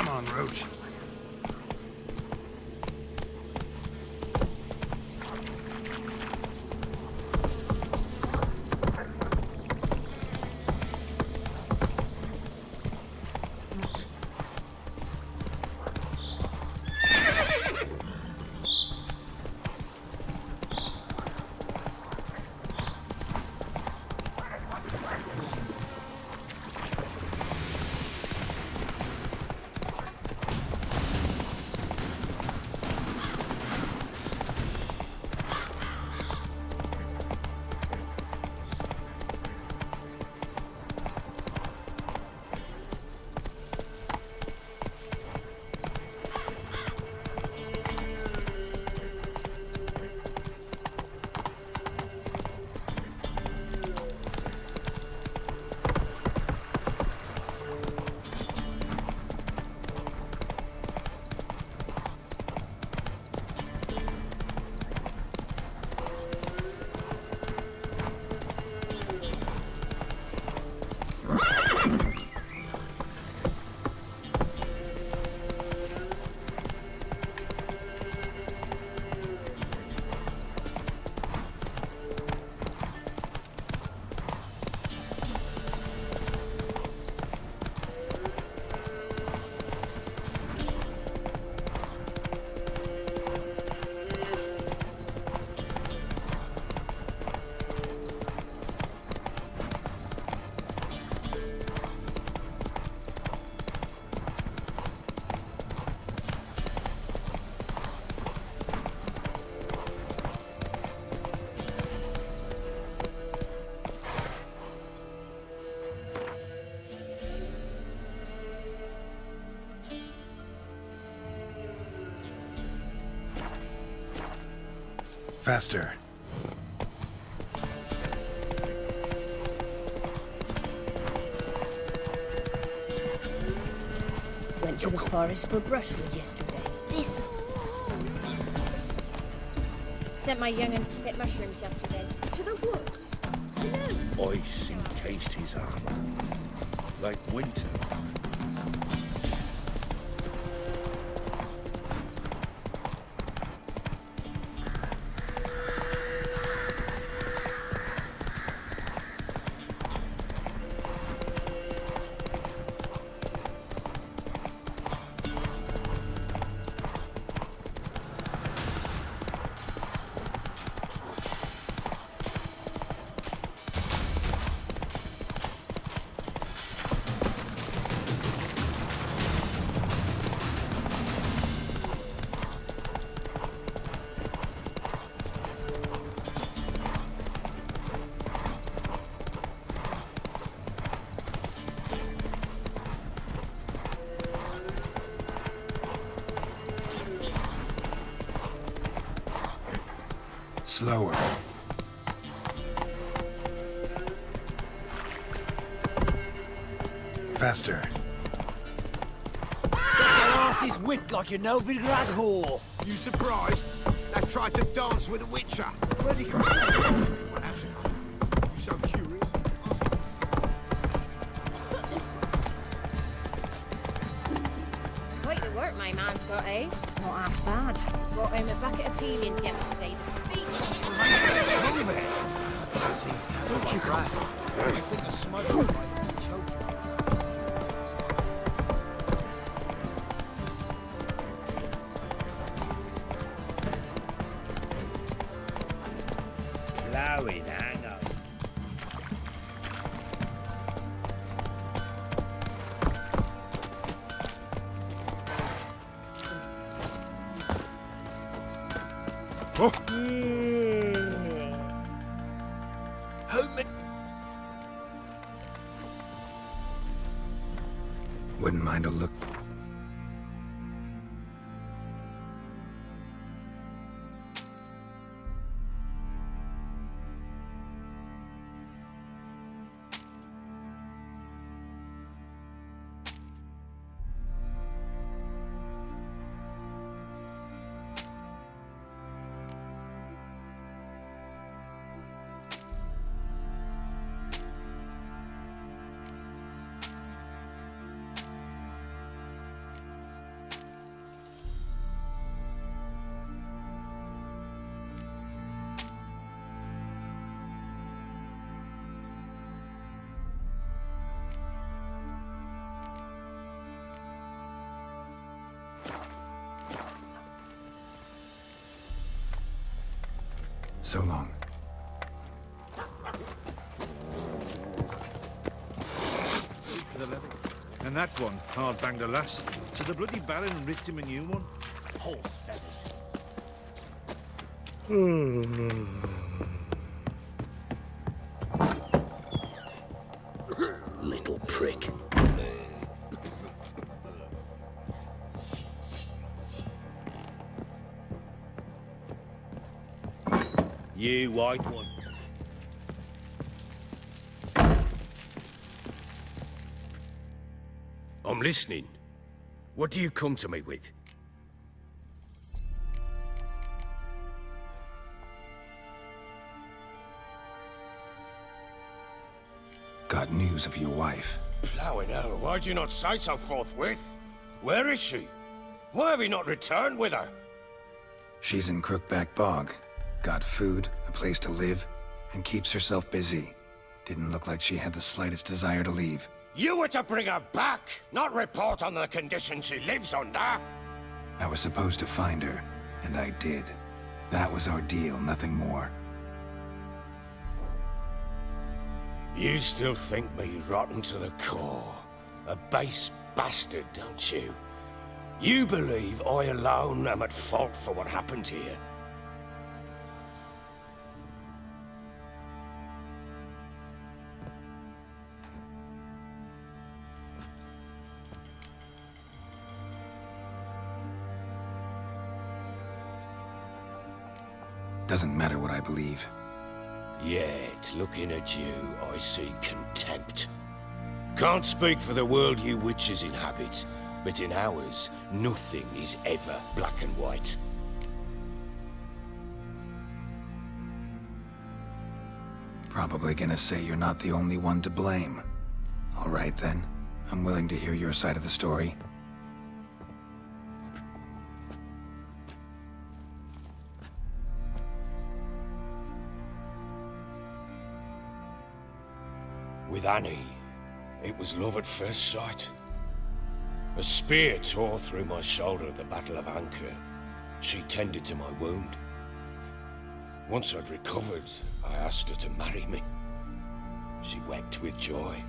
Come on, Roach. Faster. Went to the forest for brushwood yesterday. This. Sent my young'uns to pick mushrooms yesterday. To the woods. Ice encased his armor, like winter. Slower. Faster. Your ass is whipped like a Novigrad whore. You surprised? They tried to dance with a witcher. Where'd he come from? What else? You so curious? Quite the work my man's got, eh? Not half bad. Brought home a bucket of peelings yesterday. The feast. Move it. That seems casual like that. I think the smoke might choke you. Blowing, hang on. Oh. Wouldn't mind a look. So long. For the levy. And that one hard banged a lass. So the bloody Baron ripped him a new one. Horse feathers. Little prick. You white one. I'm listening. What do you come to me with? Got news of your wife. Plowing hell, why'd you not say so forthwith? Where is she? Why have you not returned with her? She's in Crookback Bog. Got food, a place to live, and keeps herself busy. Didn't look like she had the slightest desire to leave. You were to bring her back, not report on the conditions she lives under. I was supposed to find her, and I did. That was our deal, nothing more. You still think me rotten to the core. A base bastard, don't you? You believe I alone am at fault for what happened here. Doesn't matter what I believe. Yet, looking at you, I see contempt. Can't speak for the world you witches inhabit, but in ours, nothing is ever black and white. Probably gonna say you're not the only one to blame. All right then, I'm willing to hear your side of the story. With Annie, it was love at first sight. A spear tore through my shoulder at the Battle of Anchor. She tended to my wound. Once I'd recovered, I asked her to marry me. She wept with joy.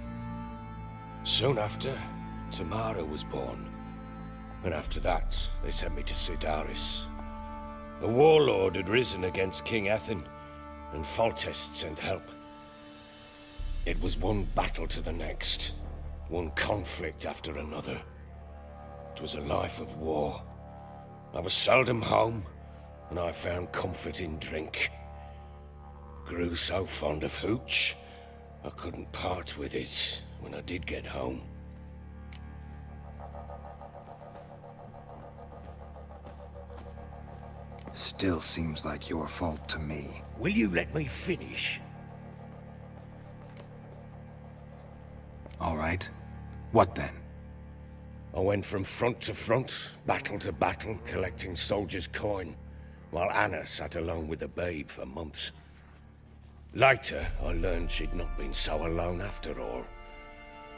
Soon after, Tamara was born. And after that, they sent me to Sidaris. A warlord had risen against King Ethan, and Foltest sent help. It was one battle to the next, one conflict after another. It was a life of war. I was seldom home, and I found comfort in drink. Grew so fond of hooch, I couldn't part with it when I did get home. Still seems like your fault to me. Will you let me finish? All right. What then? I went from front to front, battle to battle, collecting soldiers' coin, while Anna sat alone with the babe for months. Later, I learned she'd not been so alone after all.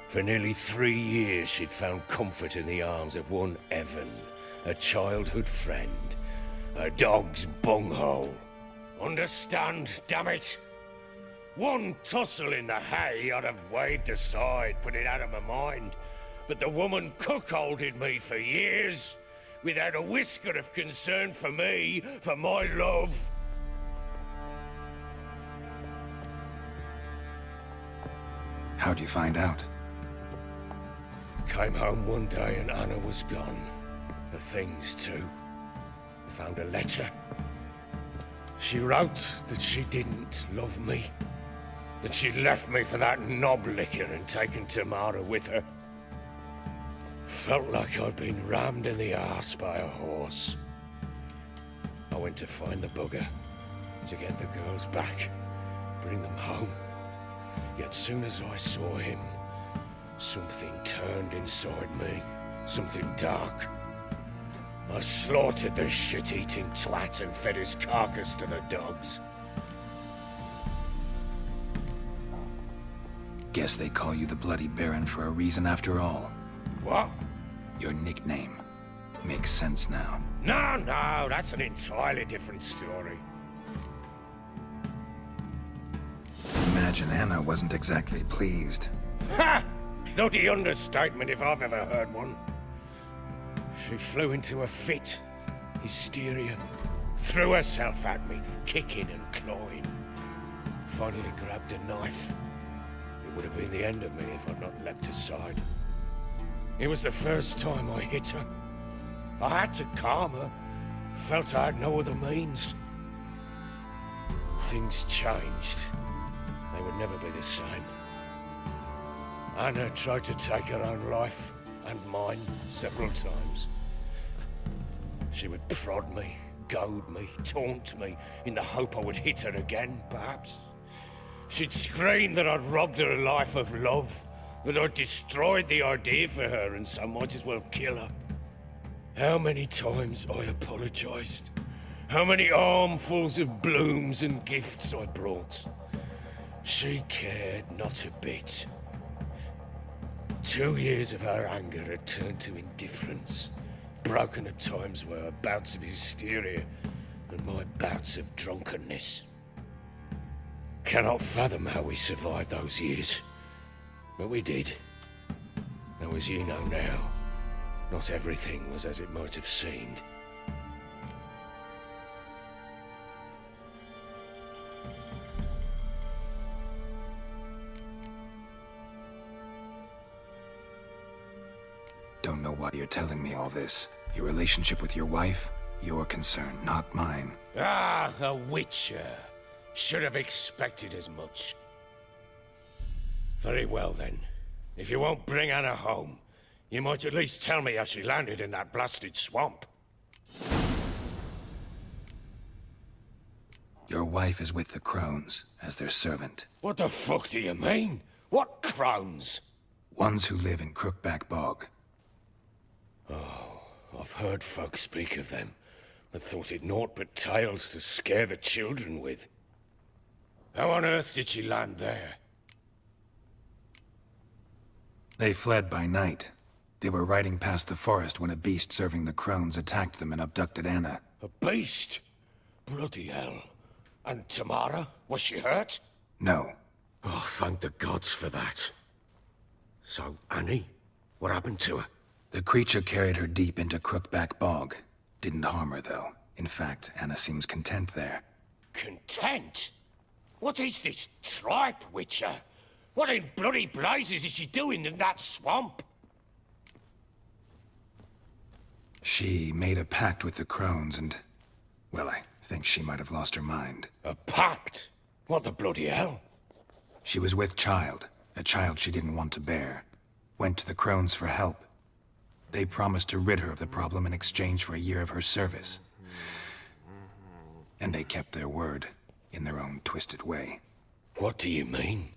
For nearly 3 years, she'd found comfort in the arms of one Evan, a childhood friend, a dog's bunghole. Understand, damn it? One tussle in the hay I'd have waved aside, put it out of my mind. But the woman cuckolded me for years, without a whisker of concern for me, for my love. How'd you find out? Came home one day and Anna was gone. Her things too. Found a letter. She wrote that she didn't love me. That she'd left me for that knob licker and taken Tamara with her. Felt like I'd been rammed in the arse by a horse. I went to find the bugger, to get the girls back, bring them home. Yet soon as I saw him, something turned inside me, something dark. I slaughtered the shit-eating twat and fed his carcass to the dogs. Guess they call you the Bloody Baron for a reason after all. What? Your nickname. Makes sense now. No, that's an entirely different story. imagine Anna wasn't exactly pleased. Ha! Bloody understatement if I've ever heard one. She flew into a fit, hysteria, threw herself at me, kicking and clawing. Finally grabbed a knife. It would have been the end of me if I'd not leapt aside. It was the first time I hit her. I had to calm her. Felt I had no other means. Things changed. They would never be the same. Anna tried to take her own life, and mine, several times. She would prod me, goad me, taunt me, in the hope I would hit her again, perhaps. She'd scream that I'd robbed her life of love, that I'd destroyed the idea for her and so might as well kill her. How many times I apologized. How many armfuls of blooms and gifts I brought. She cared not a bit. 2 years of her anger had turned to indifference, broken at times by her bouts of hysteria and my bouts of drunkenness. Cannot fathom how we survived those years, but we did. Though as you know now, not everything was as it might have seemed. Don't know why you're telling me all this. Your relationship with your wife? Your concern, not mine. Ah, a witcher. Should have expected as much. Very well then. If you won't bring Anna home, you might at least tell me how she landed in that blasted swamp. Your wife is with the crones, as their servant. What the fuck do you mean? What crones? Ones who live in Crookback Bog. I've heard folk speak of them, but thought it naught but tales to scare the children with. How on earth did she land there? They fled by night. They were riding past the forest when a beast serving the crones attacked them and abducted Anna. A beast? Bloody hell. And Tamara? Was she hurt? No. Oh, thank the gods for that. So, Annie? What happened to her? The creature carried her deep into Crookback Bog. Didn't harm her, though. In fact, Anna seems content there. Content? What is this tripe, Witcher? What in bloody blazes is she doing in that swamp? She made a pact with the crones and... well, I think she might have lost her mind. A pact? What the bloody hell? She was with child, a child she didn't want to bear. Went to the crones for help. They promised to rid her of the problem in exchange for a year of her service. And they kept their word, in their own twisted way. What do you mean?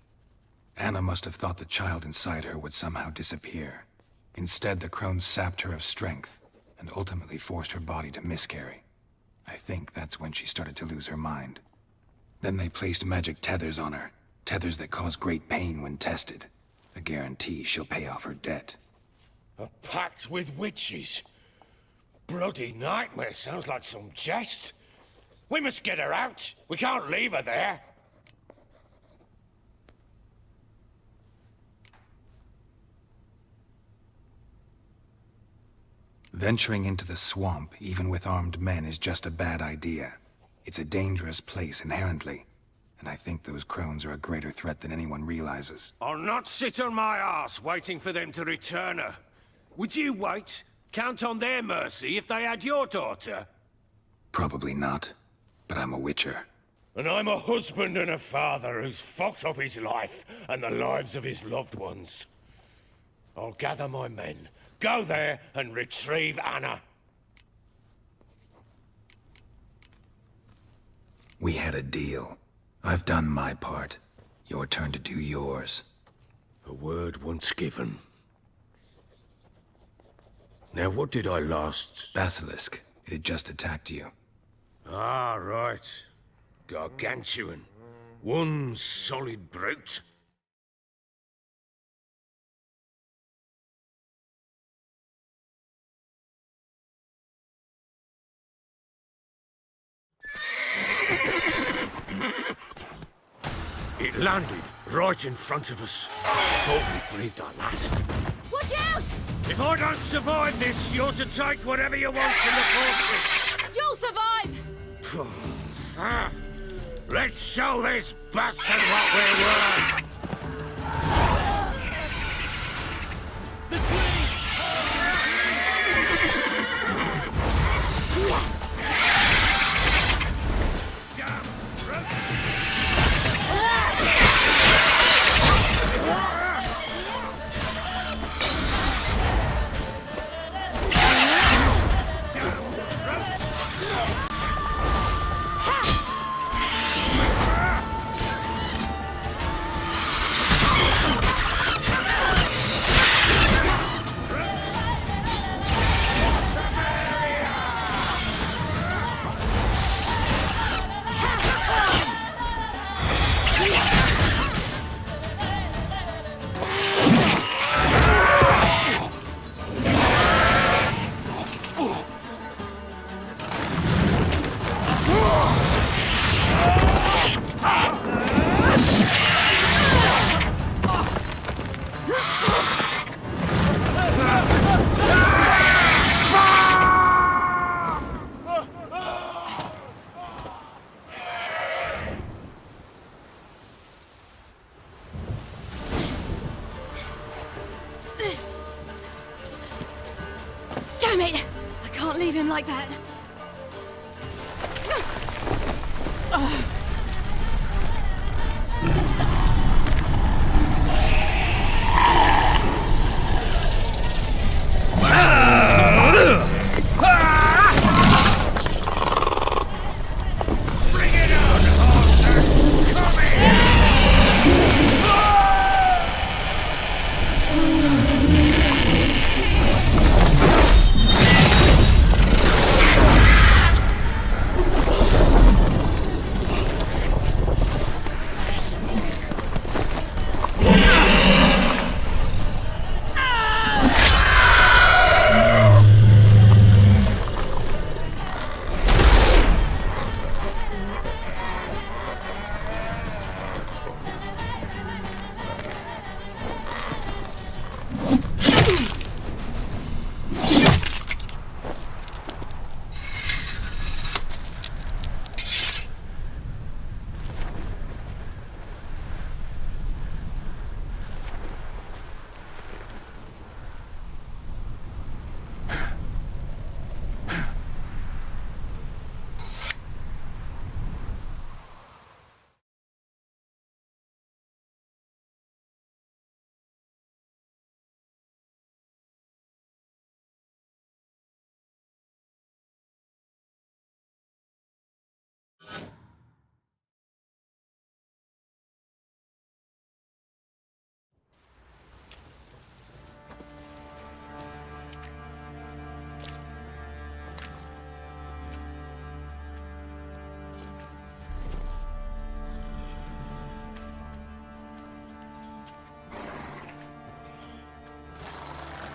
Anna must have thought the child inside her would somehow disappear. Instead, the crones sapped her of strength, and ultimately forced her body to miscarry. I think that's when she started to lose her mind. Then they placed magic tethers on her, tethers that cause great pain when tested. A guarantee she'll pay off her debt. A pact with witches? Bloody nightmare, sounds like some jest. We must get her out. We can't leave her there. Venturing into the swamp, even with armed men, is just a bad idea. It's a dangerous place inherently, and I think those crones are a greater threat than anyone realizes. I'll not sit on my arse waiting for them to return her. Would you wait? Count on their mercy if they had your daughter? Probably not, but I'm a witcher. And I'm a husband and a father who's fucked up his life and the lives of his loved ones. I'll gather my men, go there and retrieve Anna. We had a deal. I've done my part. Your turn to do yours. A word once given. Now, what did I last... Basilisk. It had just attacked you. Ah, right. Gargantuan. One solid brute. It landed right in front of us. I thought we breathed our last. Watch out! If I don't survive this, you're to take whatever you want from the fortress. You'll survive! Let's show this bastard what we're worth. The tree! Damn it! I can't leave him like that.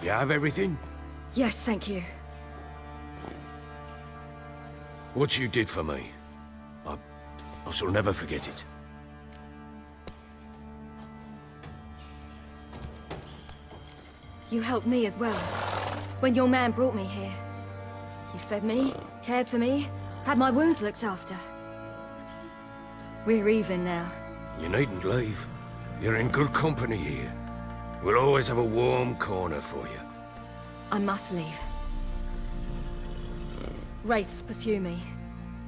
You have everything? Yes, thank you. What you did for me, I shall never forget it. You helped me as well. When your man brought me here. You fed me, cared for me, had my wounds looked after. We're even now. You needn't leave. You're in good company here. We'll always have a warm corner for you. I must leave. Wraiths pursue me.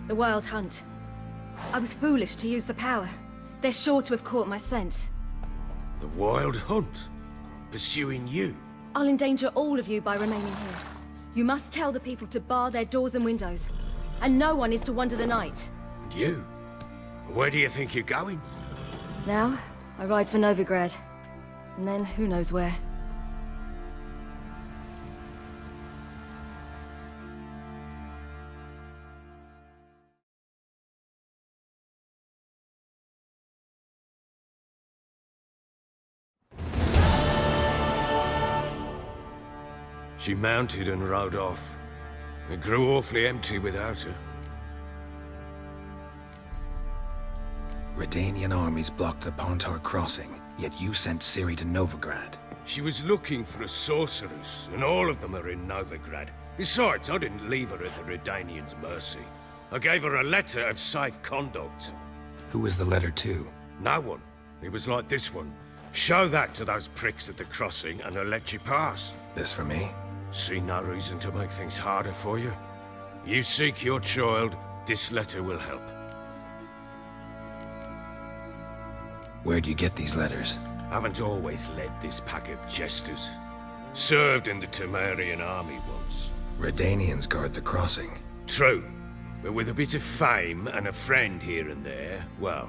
The Wild Hunt. I was foolish to use the power. They're sure to have caught my scent. The Wild Hunt? Pursuing you? I'll endanger all of you by remaining here. You must tell the people to bar their doors and windows. And no one is to wander the night. And you? Where do you think you're going? Now, I ride for Novigrad. And then, who knows where. She mounted and rode off. It grew awfully empty without her. Redanian armies blocked the Pontar crossing, yet you sent Ciri to Novigrad. She was looking for a sorceress, and all of them are in Novigrad. Besides, I didn't leave her at the Redanians' mercy. I gave her a letter of safe conduct. Who was the letter to? No one. It was like this one. Show that to those pricks at the crossing, and they'll let you pass. This for me? See no reason to make things harder for you. You seek your child, this letter will help. Where'd you get these letters? Haven't always led this pack of jesters. Served in the Temerian army once. Redanians guard the crossing. True, but with a bit of fame and a friend here and there, well,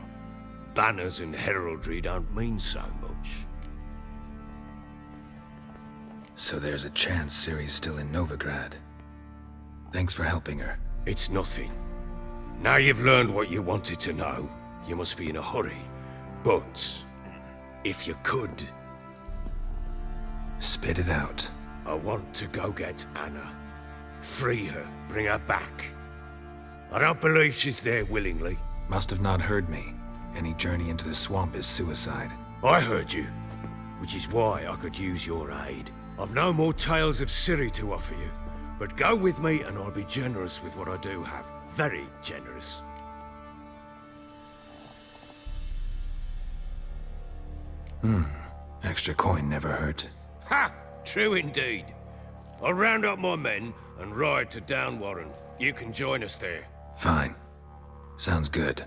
banners and heraldry don't mean so much. So there's a chance Ciri's still in Novigrad. Thanks for helping her. It's nothing. Now you've learned what you wanted to know, you must be in a hurry. But, if you could... Spit it out. I want to go get Anna. Free her, bring her back. I don't believe she's there willingly. Must have not heard me. Any journey into the swamp is suicide. I heard you, which is why I could use your aid. I've no more tales of Ciri to offer you, but go with me and I'll be generous with what I do have. Very generous. Extra coin never hurt. Ha! True indeed. I'll round up my men and ride to Downwarren. You can join us there. Fine. Sounds good.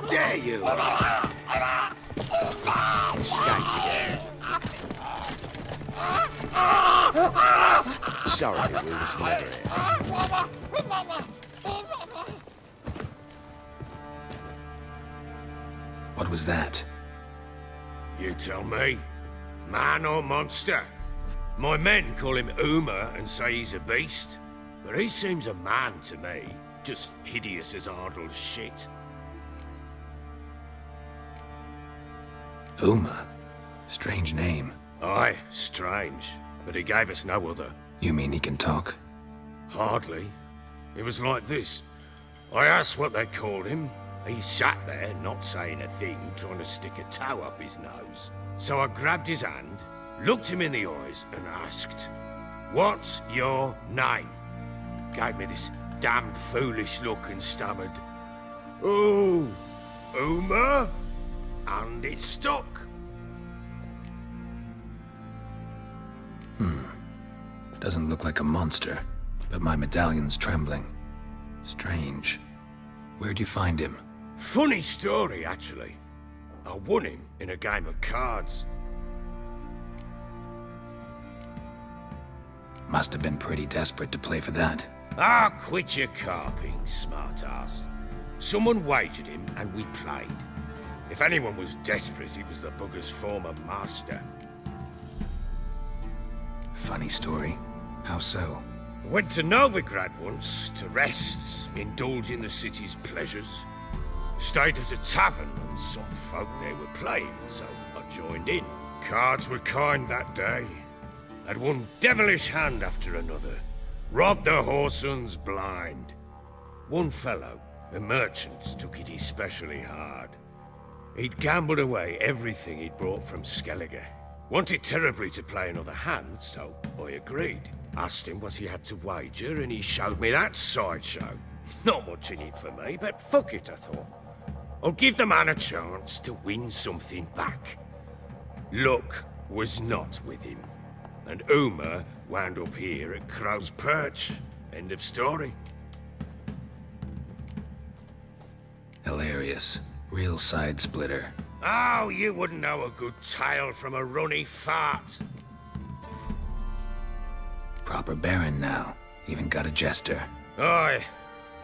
Dare you! Escaped again. Sorry, we was never here. What was that? You tell me. Man or monster? My men call him Uma and say he's a beast, but he seems a man to me. Just hideous as Ardle's shit. Uma? Strange name. Aye, strange, but he gave us no other. You mean he can talk? Hardly. It was like this. I asked what they called him. He sat there, not saying a thing, trying to stick a toe up his nose. So I grabbed his hand, looked him in the eyes, and asked, "What's your name?" Gave me this damned foolish look and stammered, "Oh, Uma?" And it stuck. Doesn't look like a monster, but my medallion's trembling. Strange. Where'd you find him? Funny story, actually. I won him in a game of cards. Must have been pretty desperate to play for that. Ah, quit your carping, smartass. Someone wagered him and we played. If anyone was desperate, it was the bugger's former master. Funny story. How so? Went to Novigrad once to rest, indulge in the city's pleasures. Stayed at a tavern and some folk there were playing, so I joined in. Cards were kind that day. Had one devilish hand after another. Robbed the whoresun's blind. One fellow, a merchant, took it especially hard. He'd gambled away everything he'd brought from Skellige. Wanted terribly to play another hand, so I agreed. Asked him what he had to wager, and he showed me that sideshow. Not much in it for me, but fuck it, I thought. I'll give the man a chance to win something back. Luck was not with him, and Uma wound up here at Crow's Perch. End of story. Hilarious. Real side splitter. Oh, you wouldn't know a good tale from a runny fart. Proper baron now. Even got a jester. Aye,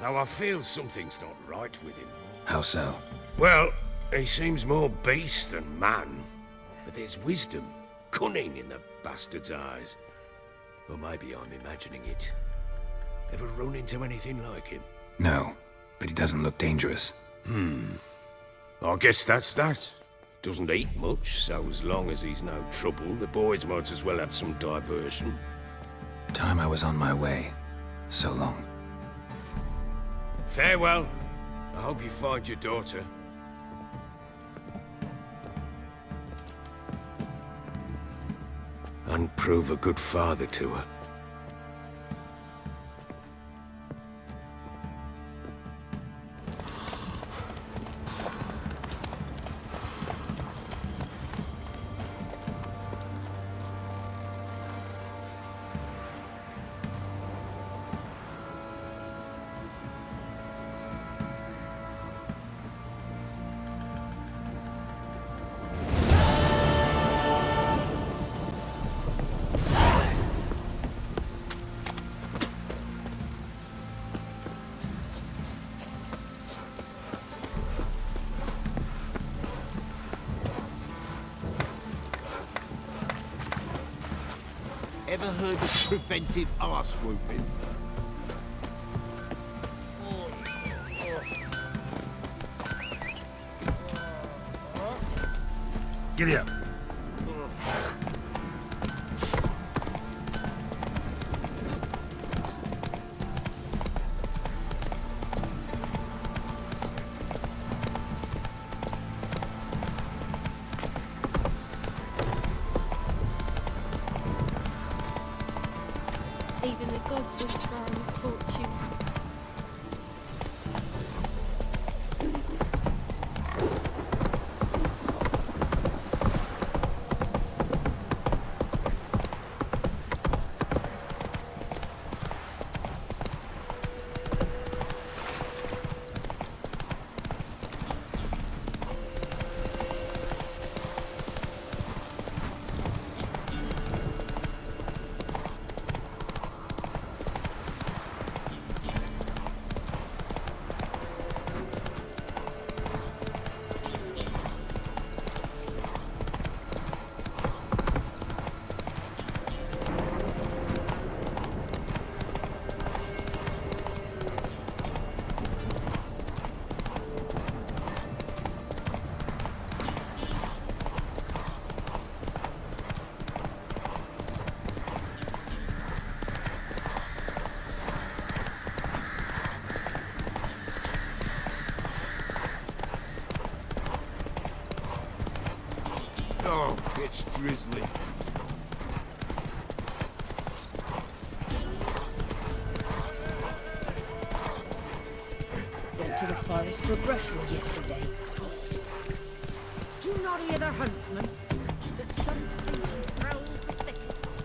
though I feel something's not right with him. How so? Well, he seems more beast than man. But there's wisdom, cunning in the bastard's eyes. Or maybe I'm imagining it. Ever run into anything like him? No, but he doesn't look dangerous. I guess that's that. Doesn't eat much, so as long as he's no trouble, the boys might as well have some diversion. Time I was on my way. So long. Farewell. I hope you find your daughter. And prove a good father to her. Ever heard of preventive arse whooping? Giddy up. Even the gods wish for our misfortune. Oh, it's drizzly. Went to the forest for brushwood yesterday. Do you not hear the huntsman? That something prowls the thickets.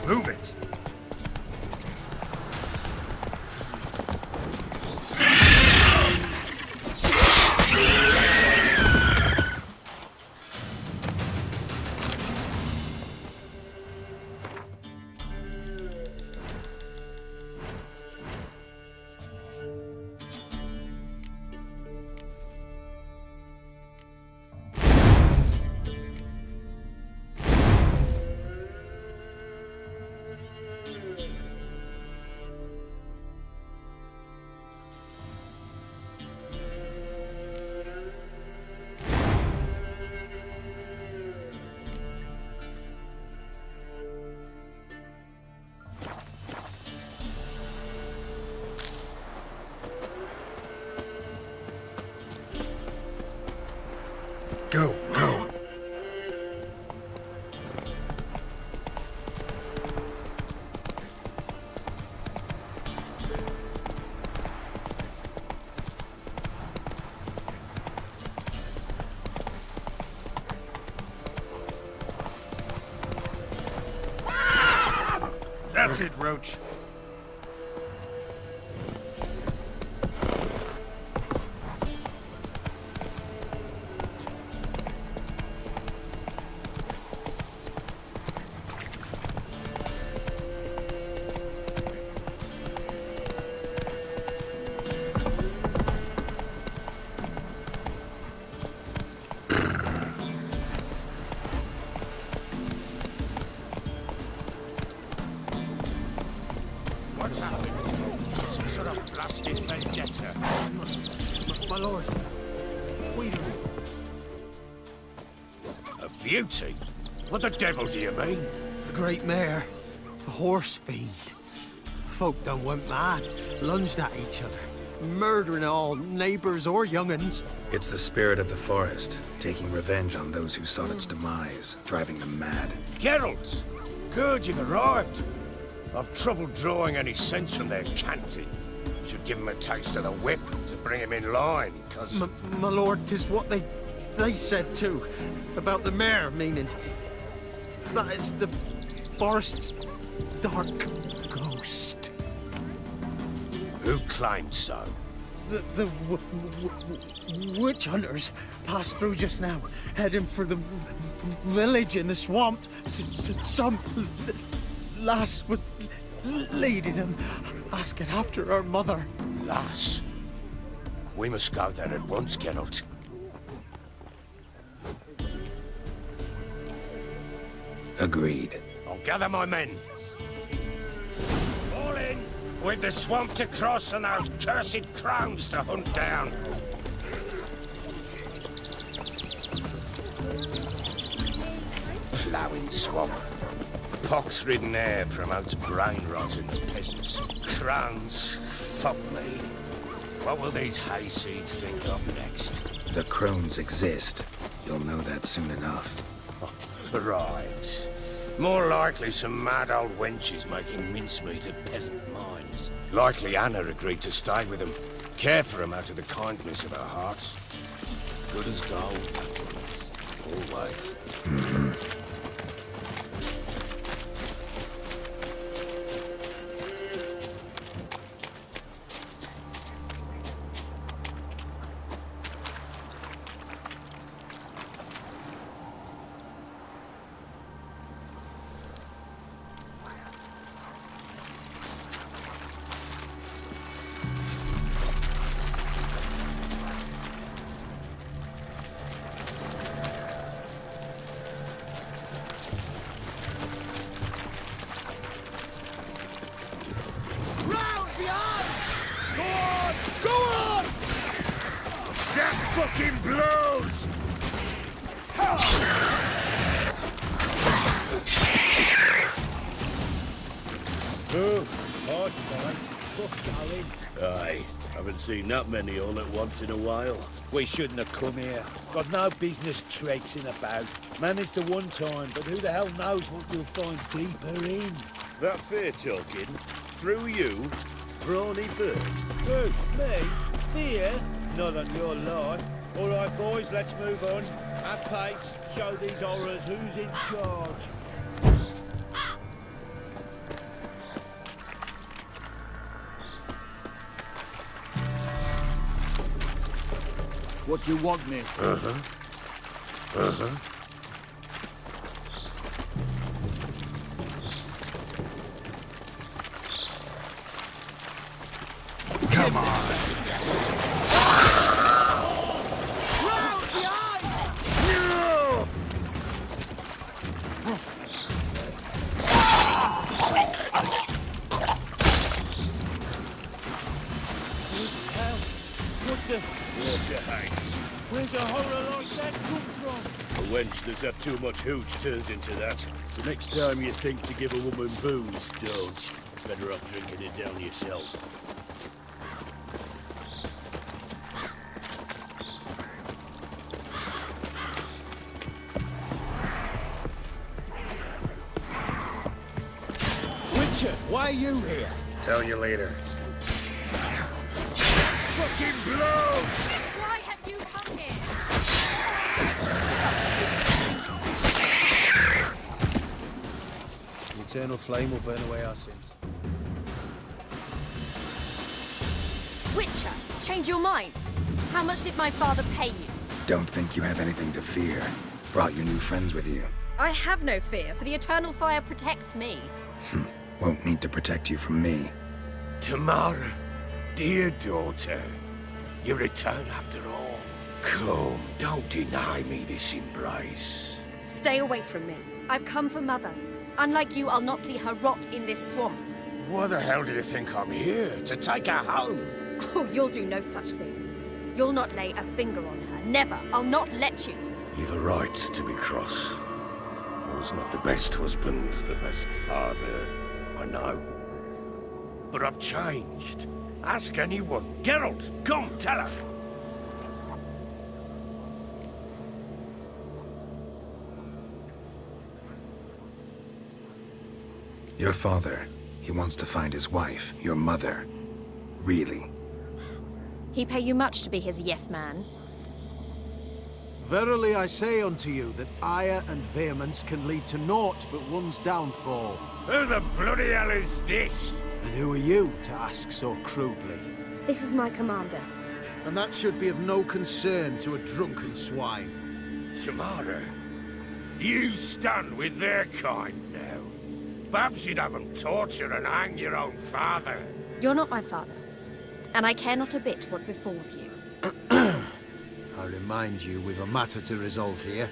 Move it! Go, go. That's it, Roach. What's happened? Some sort of blasted vendetta. My lord. Wait a minute. A beauty? What the devil do you mean? The great mare. A horse fiend. Folk done went mad. Lunged at each other. Murdering all neighbors or young'uns. It's the spirit of the forest, taking revenge on those who sought its demise, driving them mad. Geralt! Good, you've arrived. I've trouble drawing any sense from their canting. Should give him a taste of the whip to bring him in line, cause... My lord, 'tis what they said too. About the mare, meaning... That is the forest's dark ghost. Who claimed so? The witch hunters passed through just now, heading for the village in the swamp. Some lass was leading them, asking after her mother. Lass? We must go there at once, Geralt. Agreed. I'll gather my men. Fall in! We've the swamp to cross and those cursed crowns to hunt down. Ploughing swamp. Pox-ridden air promotes brain rot in the peasants. Crowns, fuck me. What will these hayseeds think of next? The crones exist. You'll know that soon enough. Right. More likely some mad old wenches making mincemeat of peasant minds. Likely Anna agreed to stay with them, care for them out of the kindness of her heart. Good as gold, always. Fucking blows! Hard fight, tough going. Aye, haven't seen that many all at once in a while. We shouldn't have come here. Got no business traipsing about. Managed the one time, but who the hell knows what you'll find deeper in? That fair talking, through you, brawny bird. Who? Me? Fear? Not on your life. All right, boys, let's move on. At pace, show these horrors who's in charge. what you want, mate. Come on! Water hags. Where's a horror like that come from? A wench that's had too much hooch turns into that. So next time you think to give a woman booze, don't. Better off drinking it down yourself. Witcher, why are you here? Tell you later. Fucking blows! Why have you come here? The eternal flame will burn away our sins. Witcher, change your mind. How much did my father pay you? Don't think you have anything to fear. Brought your new friends with you. I have no fear, for the eternal fire protects me. Won't need to protect you from me. Tamara, dear daughter, you return after all. Come, don't deny me this embrace. Stay away from me. I've come for Mother. Unlike you, I'll not see her rot in this swamp. Why the hell do you think I'm here? To take her home? Oh, you'll do no such thing. You'll not lay a finger on her. Never. I'll not let you. You've a right to be cross. I was not the best husband, the best father, I know. But I've changed. Ask anyone. Geralt, come, tell her. Your father, he wants to find his wife, your mother. Really? He pay you much to be his yes man. Verily I say unto you that ire and vehemence can lead to naught but one's downfall. Who the bloody hell is this? And who are you to ask so crudely? This is my commander. And that should be of no concern to a drunken swine. Tamara, you stand with their kind now. Perhaps you'd have them torture and hang your own father. You're not my father. And I care not a bit what befalls you. I remind you, we've a matter to resolve here.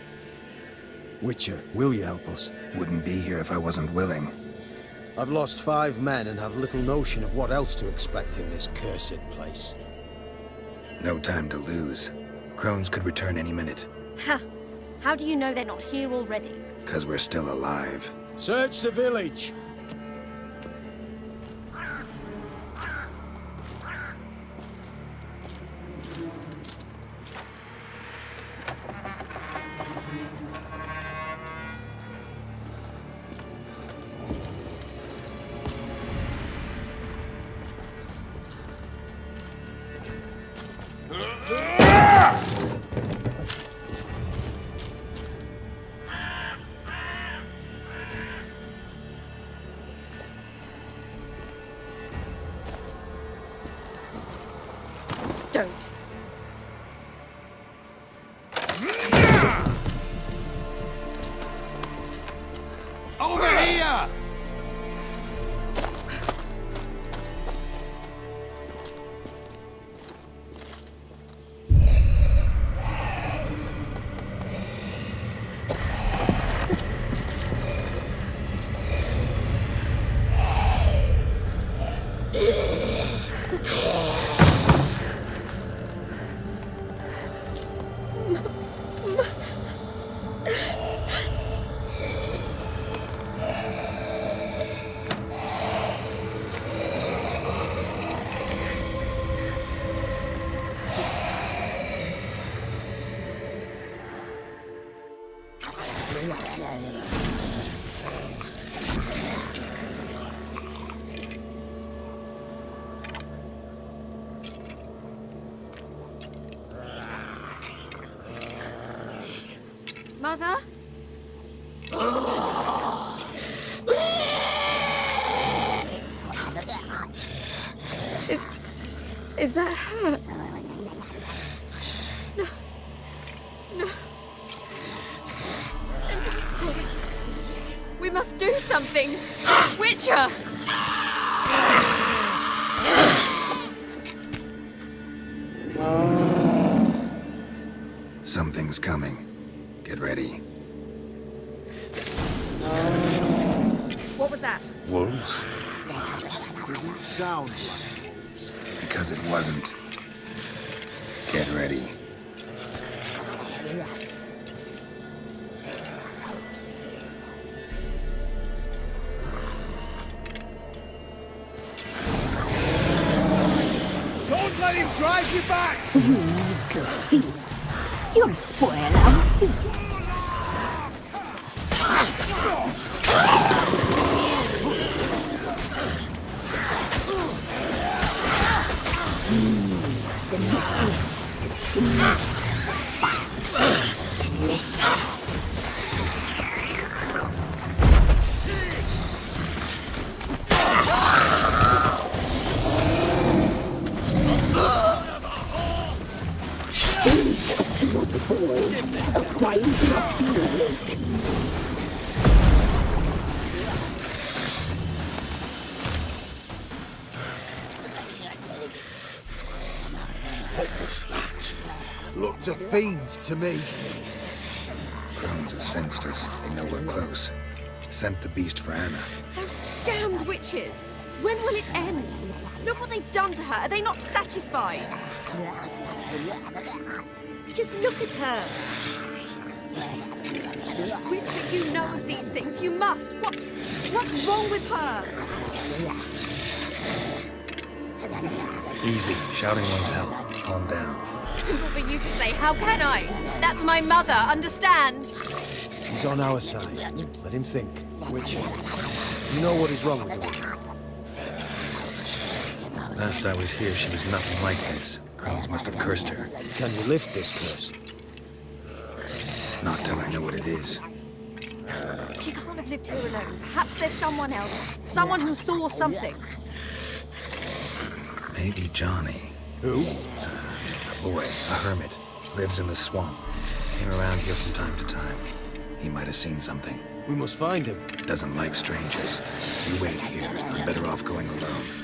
Witcher, will you help us? Wouldn't be here if I wasn't willing. I've lost 5 men and have little notion of what else to expect in this cursed place. No time to lose. Crones could return any minute. Ha! How do you know they're not here already? 'Cause we're still alive. Search the village! Don't. Over here! Mother? Is that her? No. Witcher! Something's coming. Get ready. What was that? Wolves? Didn't sound like wolves. Because it wasn't. Get ready. Don't let him drive you back! You little thief. You'll spoil our feast. The messy, sweet, delicious. What was that? Looked a fiend to me. Crones have sensed us. They know we're close. Sent the beast for Anna. Those damned witches! When will it end? Look what they've done to her. Are they not satisfied? Just look at her. Witcher, you know of these things. You must. What's wrong with her? Easy. Shouting won't help. Calm down. Simple for you to say. How can I? That's my mother. Understand? He's on our side. Let him think. Witcher, you know what is wrong with her? Last I was here, she was nothing like this. Crones must have cursed her. Can you lift this curse? Not till I know what it is. She can't have lived here alone. Perhaps there's someone else. Someone who saw something. Maybe Johnny. Who? A boy, a hermit. Lives in the swamp. Came around here from time to time. He might have seen something. We must find him. Doesn't like strangers. You wait here. I'm better off going alone.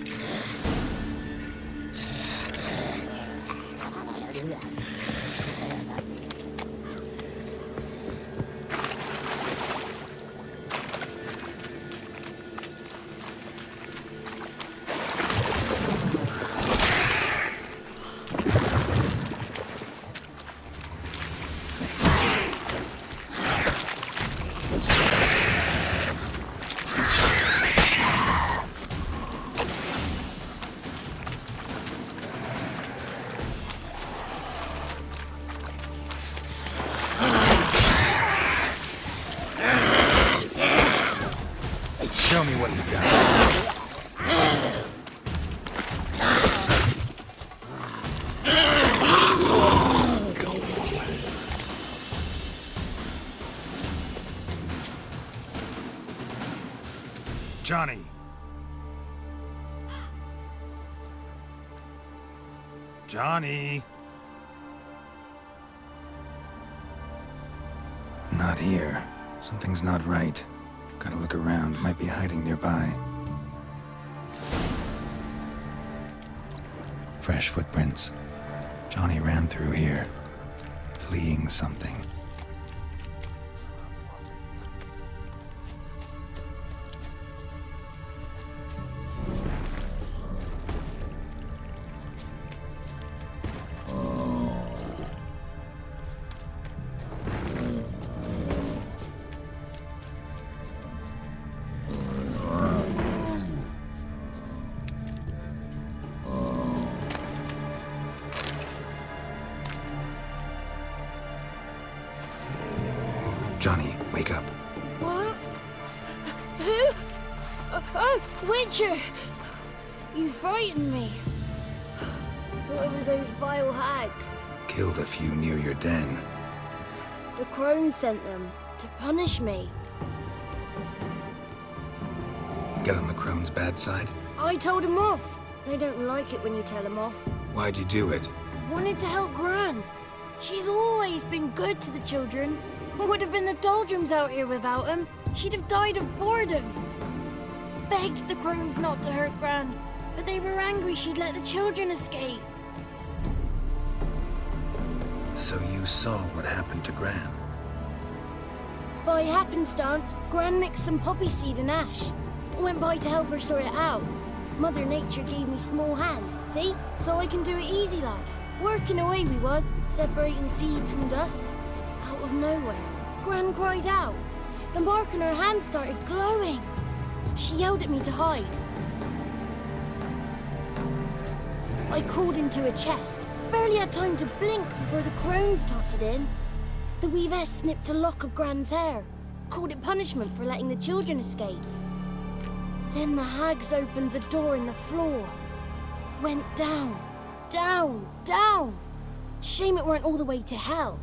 Show me what you got. Johnny. Johnny. Not here. Something's not right. Gotta look around. Might be hiding nearby. Fresh footprints. Johnny ran through here, fleeing something. Johnny, wake up. What? Who? Oh, Witcher! You frightened me. Thought it were those vile hags. Killed a few near your den. The crone sent them to punish me. Get on the crone's bad side? I told them off. They don't like it when you tell them off. Why'd you do it? Wanted to help Gran. She's always been good to the children. It would have been the doldrums out here without him. She'd have died of boredom. begged the crones not to hurt Gran, but they were angry she'd let the children escape. So you saw what happened to Gran? By happenstance, Gran mixed some poppy seed and ash. I went by to help her sort it out. Mother Nature gave me small hands, see? So I can do it easy like. Working away we was, separating seeds from dust. Out of nowhere, Gran cried out. The mark on her hand started glowing. She yelled at me to hide. I crawled into a chest. Barely had time to blink before the crones tottered in. The weavess snipped a lock of Gran's hair, called it punishment for letting the children escape. Then the hags opened the door in the floor. Went down, down, down. Shame it weren't all the way to hell.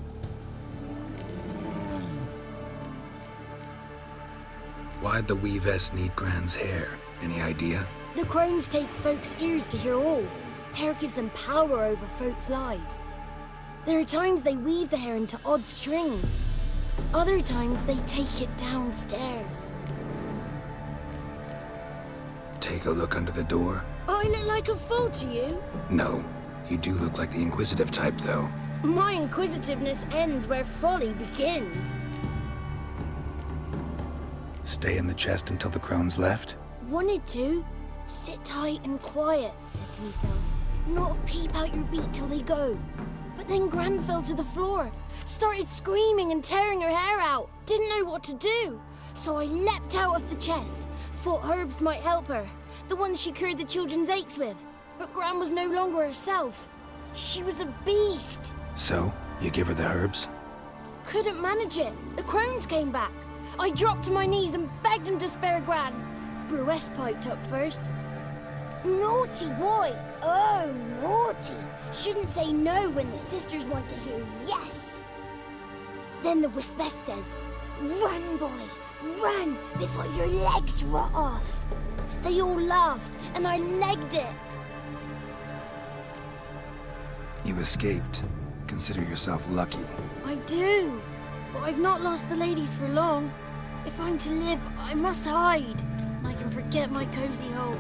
Why'd the weavess need Gran's hair? Any idea? The crones take folks' ears to hear all. Hair gives them power over folks' lives. There are times they weave the hair into odd strings. Other times they take it downstairs. Take a look under the door? I look like a fool to you? No. You do look like the inquisitive type, though. My inquisitiveness ends where folly begins. Stay in the chest until the crones left? Wanted to. Sit tight and quiet, said to myself. Not peep out your beat till they go. But then Gran fell to the floor, started screaming and tearing her hair out. Didn't know what to do. So I leapt out of the chest. Thought herbs might help her, the ones she cured the children's aches with. But Gran was no longer herself. She was a beast. So, you give her the herbs? Couldn't manage it. The crones came back. I dropped to my knees and begged him to spare Gran. Brewess piped up first. Naughty boy! Oh, naughty! Shouldn't say no when the sisters want to hear yes. Then the Wispess says, run, boy, run before your legs rot off. They all laughed and I legged it. You escaped. Consider yourself lucky. I do, but I've not lost the ladies for long. If I'm to live, I must hide. I can forget my cozy hole.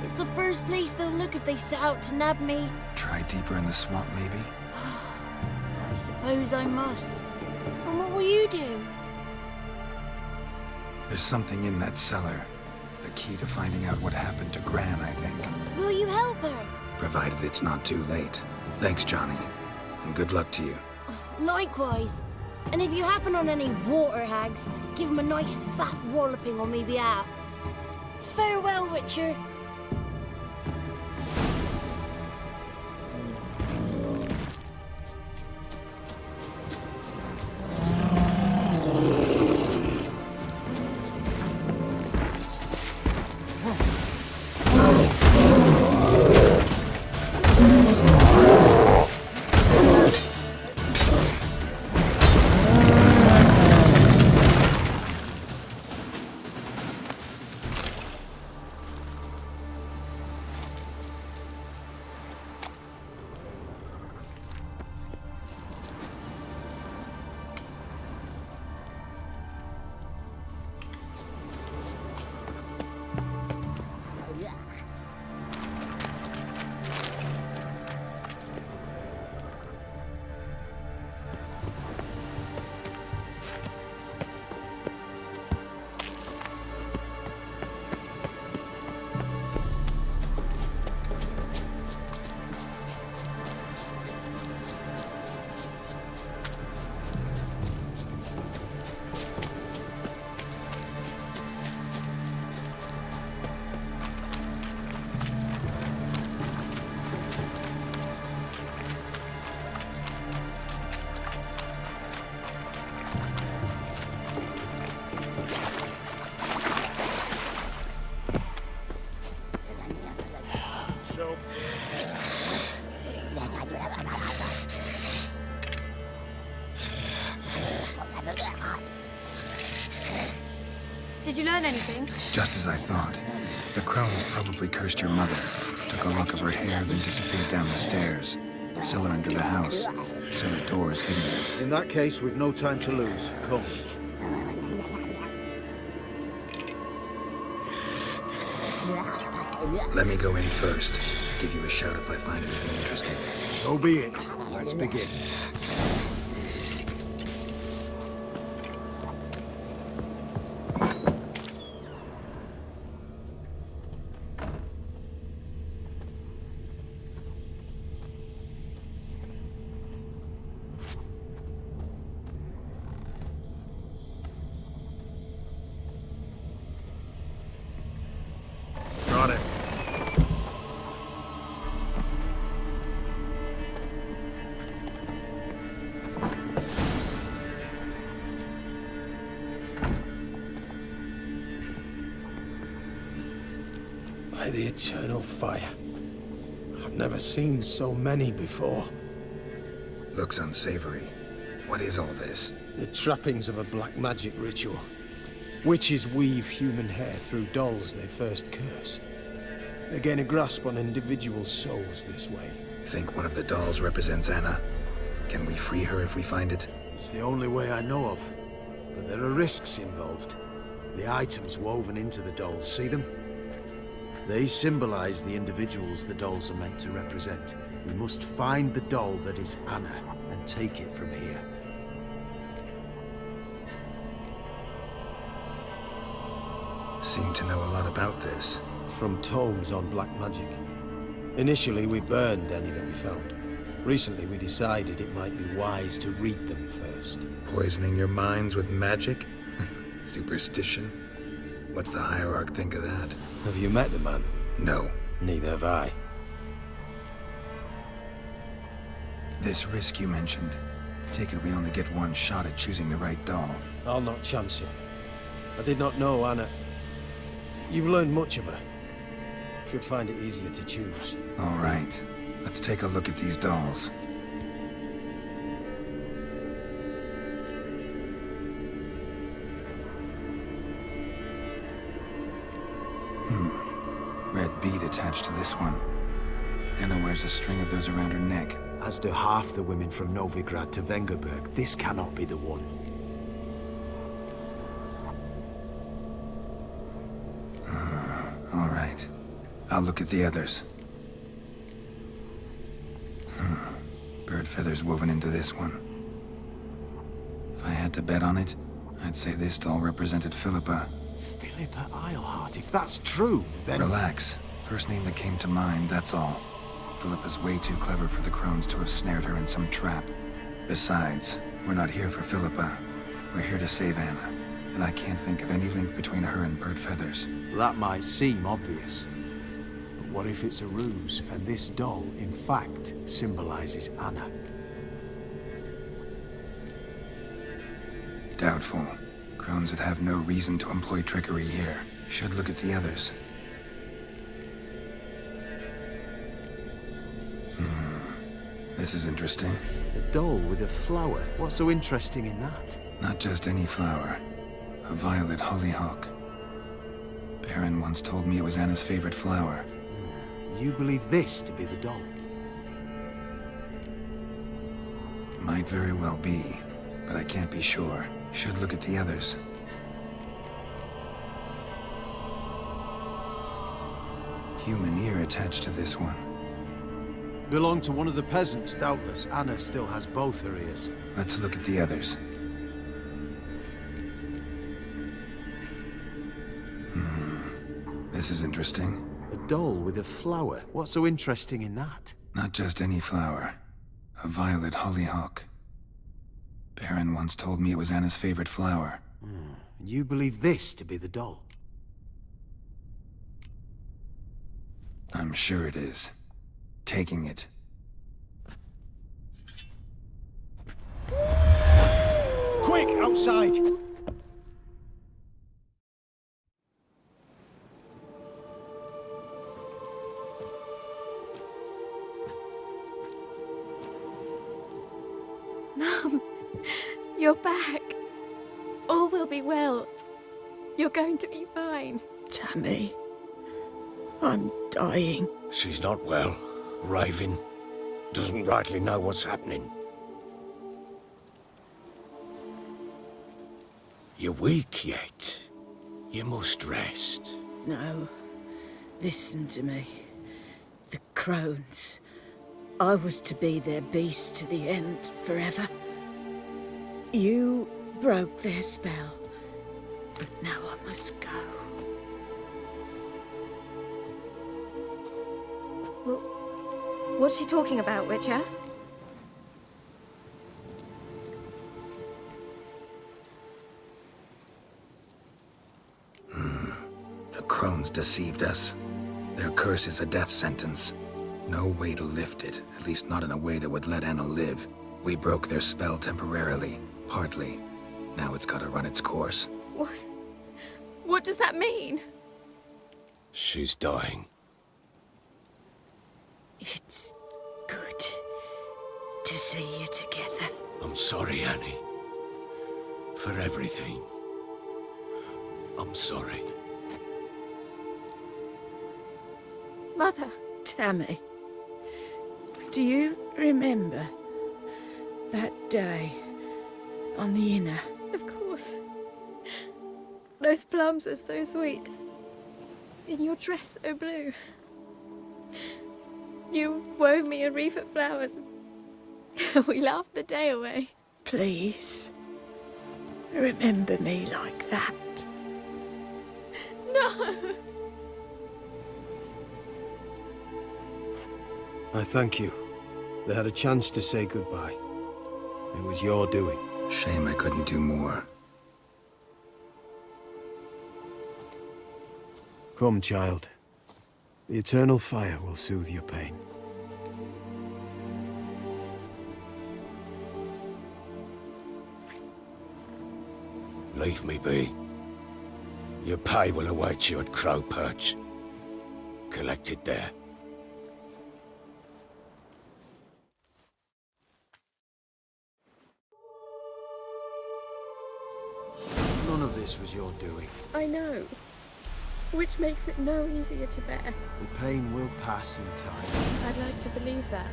It's the first place they'll look if they set out to nab me. Try deeper in the swamp, maybe? I suppose I must. And what will you do? There's something in that cellar. The key to finding out what happened to Gran, I think. Will you help her? Provided it's not too late. Thanks, Johnny. And good luck to you. Likewise. And if you happen on any water hags, give them a nice fat walloping on me behalf. Farewell, Witcher. Did you learn anything? Just as I thought. The crones probably cursed your mother, took a lock of her hair, then disappeared down the stairs. Cellar under the house. Cellar doors hidden. In that case, we've no time to lose. Come. Let me go in first. Give you a shout if I find anything interesting. So be it. Let's begin. Got it. By the eternal fire. I've never seen so many before. Looks unsavory. What is all this? The trappings of a black magic ritual. Witches weave human hair through dolls they first curse. They gain a grasp on individual souls this way. Think one of the dolls represents Anna? Can we free her if we find it? It's the only way I know of. But there are risks involved. The items woven into the dolls, see them? They symbolize the individuals the dolls are meant to represent. We must find the doll that is Anna and take it from here. Seem to know a lot about this. From tomes on black magic. Initially, we burned any that we found. Recently, we decided it might be wise to read them first. Poisoning your minds with magic? Superstition? What's the Hierarch think of that? Have you met the man? No. Neither have I. This risk you mentioned. Take it we only get one shot at choosing the right doll. I'll not chance it. I did not know Anna. You've learned much of her. Should find it easier to choose. All right. Let's take a look at these dolls. Red bead attached to this one. Anna wears a string of those around her neck. As do half the women from Novigrad to Vengerberg. This cannot be the one. All right. I'll look at the others. Bird feathers woven into this one. If I had to bet on it, I'd say this doll represented Philippa. Philippa Eilhart, if that's true, then... Relax. First name that came to mind, that's all. Philippa's way too clever for the crones to have snared her in some trap. Besides, we're not here for Philippa. We're here to save Anna. And I can't think of any link between her and bird feathers. That might seem obvious. But what if it's a ruse, and this doll, in fact, symbolizes Anna? Doubtful. Crones would have no reason to employ trickery here. Should look at the others. This is interesting. A doll with a flower. What's so interesting in that? Not just any flower. A violet hollyhock. Baron once told me it was Anna's favorite flower. You believe this to be the doll? Might very well be, but I can't be sure. Should look at the others. Human ear attached to this one. Belonged to one of the peasants, doubtless. Anna still has both her ears. Let's look at the others. This is interesting. A doll with a flower. What's so interesting in that? Not just any flower. A violet hollyhock. Baron once told me it was Anna's favorite flower. You believe this to be the doll? I'm sure it is. Taking it. Quick, outside! Mum, you're back. All will be well. You're going to be fine. Tammy, I'm dying. She's not well. Raving. Doesn't rightly know what's happening. You're weak yet. You must rest. No, Listen to me. The crones. I was to be their beast to the end, forever. You broke their spell, but now I must go. Well, what's she talking about, Witcher? The crones deceived us. Their curse is a death sentence. No way to lift it, at least not in a way that would let Anna live. We broke their spell temporarily, partly. Now it's gotta run its course. What? What does that mean? She's dying. It's good to see you together. I'm sorry, Annie. For everything. I'm sorry. Mother. Tammy, do you remember that day on the Inner? Of course. Those plums are so sweet. In your dress so blue. You wove me a wreath of flowers. We laughed the day away. Please, remember me like that. No! I thank you. They had a chance to say goodbye. It was your doing. Shame I couldn't do more. Come, child. The eternal fire will soothe your pain. Leave me be. Your pay will await you at Crow Perch. Collect it there. None of this was your doing. I know. Which makes it no easier to bear. The pain will pass in time. I'd like to believe that.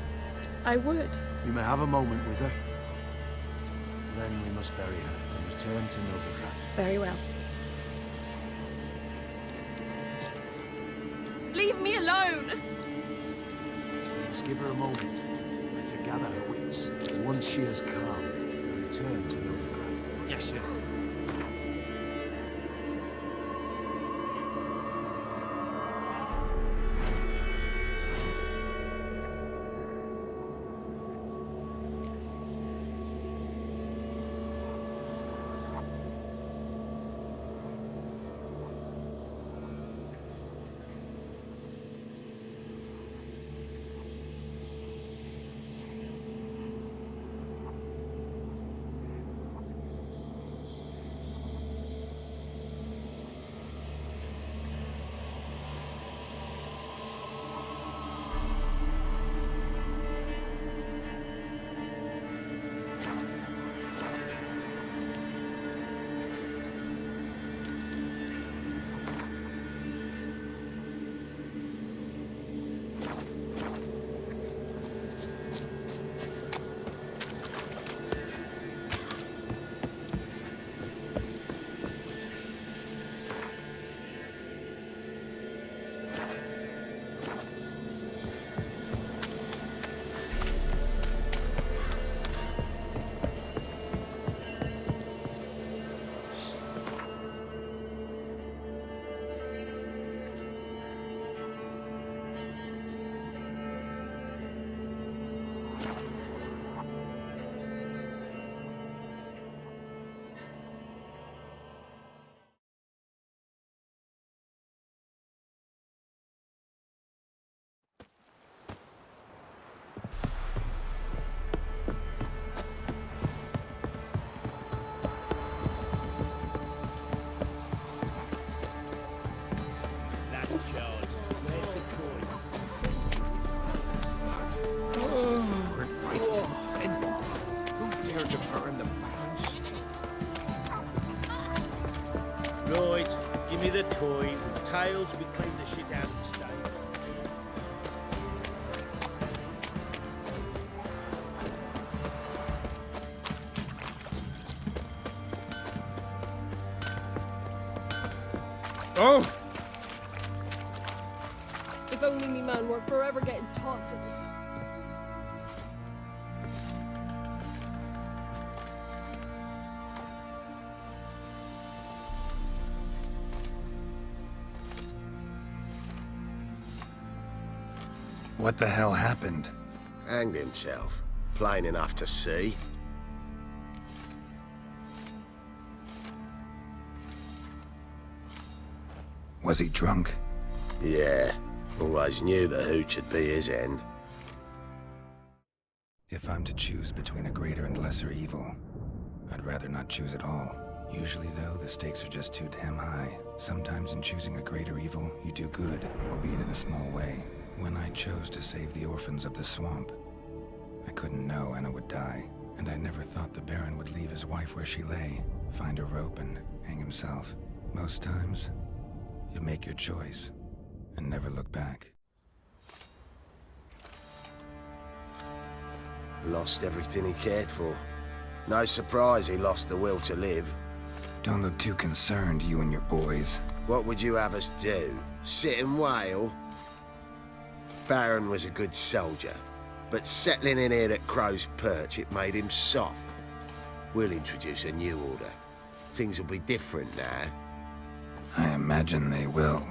I would. You may have a moment with her. Then we must bury her and return to Novigrad. Very well. Leave me alone! We must give her a moment. Let her gather her wits. Once she has calmed, we return to Novigrad. Yes, sir. Charles, where's the coin? Who dared to burn the barns? Right, give me the coin. Tails, we clean the shit out of the stable. Oh! If only me man weren't forever getting tossed at us. What the hell happened? Hanged himself. Plain enough to see. Was he drunk? Yeah. Always knew the hooch would be his end. If I'm to choose between a greater and lesser evil, I'd rather not choose at all. Usually, though, the stakes are just too damn high. Sometimes in choosing a greater evil, you do good, albeit in a small way. When I chose to save the orphans of the swamp, I couldn't know Anna would die, and I never thought the Baron would leave his wife where she lay, find a rope and hang himself. Most times, you make your choice and never look back. Lost everything he cared for. No surprise he lost the will to live. Don't look too concerned, you and your boys. What would you have us do? Sit and wail? Baron was a good soldier, but settling in here at Crow's Perch, it made him soft. We'll introduce a new order. Things will be different now. I imagine they will.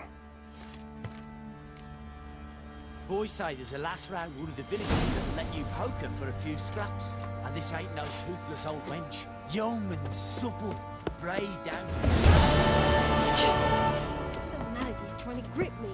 Boys say there's a lass round one of the villages that'll let you poker for a few scraps. And this ain't no toothless old wench. Young and supple, brayed down to Some mad he's trying to grip me.